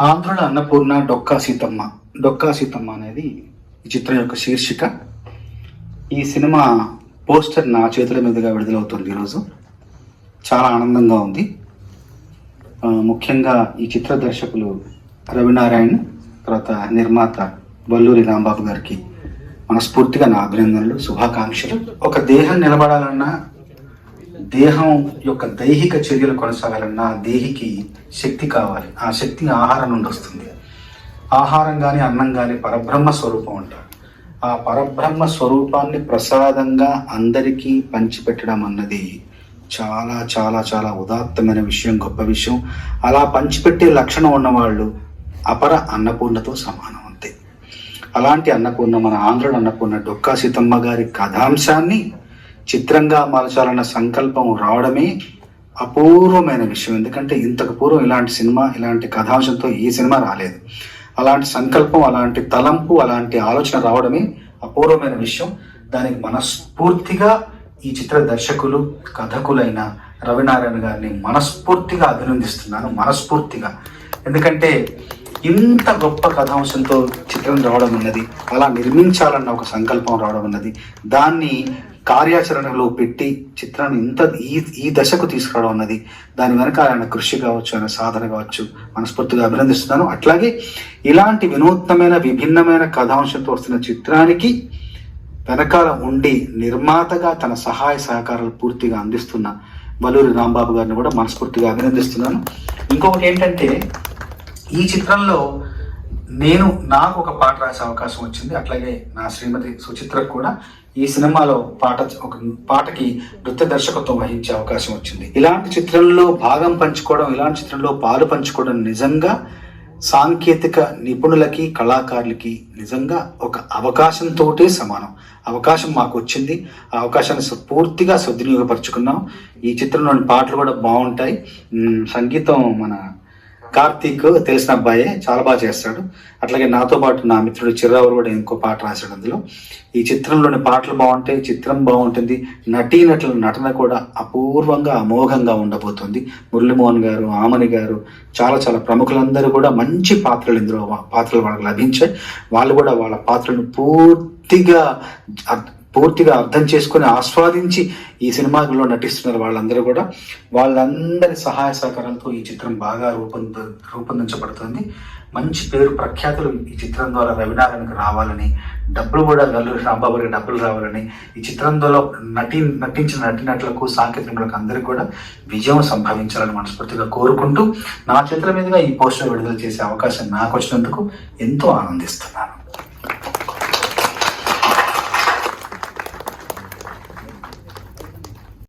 ఆంధ్రుల అన్నపూర్ణ డొక్కా సీతమ్మ. డొక్కా సీతమ్మ అనేది ఈ చిత్రం యొక్క శీర్షిక. ఈ సినిమా పోస్టర్ నా చేతుల మీదుగా విడుదలవుతుంది ఈరోజు. చాలా ఆనందంగా ఉంది. ముఖ్యంగా ఈ చిత్ర దర్శకులు రవినారాయణ్, తర్వాత నిర్మాత వల్లూరి రాంబాబు గారికి మనస్ఫూర్తిగా నా అభినందనలు, శుభాకాంక్షలు. ఒక దేహం నిలబడాలన్నా, దేహం యొక్క దైహిక చర్యలు కొనసాగాలన్నా దేహికి శక్తి కావాలి. ఆ శక్తి ఆహారం నుండి వస్తుంది. ఆహారం కానీ అన్నం కానీ పరబ్రహ్మ స్వరూపం అంటారు. ఆ పరబ్రహ్మ స్వరూపాన్ని ప్రసాదంగా అందరికీ పంచిపెట్టడం అన్నది చాలా చాలా చాలా ఉదాత్తమైన విషయం, గొప్ప విషయం. అలా పంచిపెట్టే లక్షణం ఉన్నవాళ్ళు అపర అన్నపూర్ణతో సమానం అంతే. అలాంటి అన్నపూర్ణ, మన ఆంధ్రుల అన్నపూర్ణ డొక్కా సీతమ్మ గారి కథాంశాన్ని చిత్రంగా మార్చాలన్న సంకల్పం రావడమే అపూర్వమైన విషయం. ఎందుకంటే ఇంతకు పూర్వం ఇలాంటి సినిమా, ఇలాంటి కథాంశంతో ఈ సినిమా రాలేదు. అలాంటి సంకల్పం, అలాంటి తలంపు, అలాంటి ఆలోచన రావడమే అపూర్వమైన విషయం. దానికి మనస్ఫూర్తిగా ఈ చిత్ర దర్శకులు, కథకులైన రవినారాయణ గారిని మనస్ఫూర్తిగా అభినందిస్తున్నాను, మనస్ఫూర్తిగా. ఎందుకంటే ఇంత గొప్ప కథాంశంతో చిత్రం రావడం ఉన్నది, అలా నిర్మించాలన్న ఒక సంకల్పం రావడం ఉన్నది, దాన్ని కార్యాచరణలో పెట్టి చిత్రాన్ని ఈ దశకు తీసుకురావడం అన్నది, దాని వెనక ఆయన కృషి కావచ్చు, ఆయన సాధన కావచ్చు, మనస్ఫూర్తిగా అభినందిస్తున్నాను. అట్లాగే ఇలాంటి వినూత్నమైన, విభిన్నమైన కథాంశంతో వస్తున్న చిత్రానికి వెనకాల ఉండి నిర్మాతగా తన సహాయ సహకారాలు పూర్తిగా అందిస్తున్న వల్లూరి రాంబాబు గారిని కూడా మనస్ఫూర్తిగా అభినందిస్తున్నాను. ఇంకొకటి ఏంటంటే, ఈ చిత్రంలో నాకు ఒక పాట రాసే అవకాశం వచ్చింది. అట్లాగే నా శ్రీమతి సుచిత్రకు కూడా ఈ సినిమాలో ఒక పాటకి నృత్య దర్శకత్వం వహించే అవకాశం వచ్చింది. ఇలాంటి చిత్రంలో భాగం పంచుకోవడం, ఇలాంటి చిత్రంలో పాలు పంచుకోవడం నిజంగా సాంకేతిక నిపుణులకి, కళాకారులకి నిజంగా ఒక అవకాశంతో సమానం. అవకాశం మాకు వచ్చింది, ఆ అవకాశాన్ని పూర్తిగా సద్వినియోగపరుచుకున్నాం. ఈ చిత్రంలోని పాటలు కూడా బాగుంటాయి. సంగీతం మన కార్తీక్, తెలిసిన అబ్బాయే, చాలా బాగా చేస్తాడు. అట్లాగే నాతో పాటు నా మిత్రుడు చిర్రావు కూడా ఇంకో పాట రాశాడు అందులో. ఈ చిత్రంలోని పాటలు బాగుంటాయి, చిత్రం బాగుంటుంది. నటీనటుల నటన కూడా అపూర్వంగా, అమోఘంగా ఉండబోతుంది. మురళీమోహన్ గారు, ఆమని గారు, చాలా చాలా ప్రముఖులందరూ కూడా మంచి పాత్రలు ఇందులో వాళ్ళకి లభించాయి. వాళ్ళు కూడా వాళ్ళ పాత్రలను పూర్తిగా అర్థం చేసుకుని ఆస్వాదించి ఈ సినిమాలో నటిస్తున్నారు. వాళ్ళందరూ కూడా వాళ్ళందరి సహాయ సహకారాలతో ఈ చిత్రం బాగా రూపొందించబడుతుంది. మంచి పేరు ప్రఖ్యాతులు ఈ చిత్రం ద్వారా రవినారాయణకు రావాలని, డబ్బులు కూడా వల్లూరి రాంబాబు గారికి డబ్బులు రావాలని, ఈ చిత్రంలో నటించిన నటీనటులకు, సాంకేతికులకు అందరికీ కూడా విజయం సంభవించాలని మనస్ఫూర్తిగా కోరుకుంటూ, నా చేతుల మీదుగా ఈ పోస్టర్ విడుదల చేసే అవకాశం నాకు వచ్చినందుకు ఎంతో ఆనందిస్తున్నాను.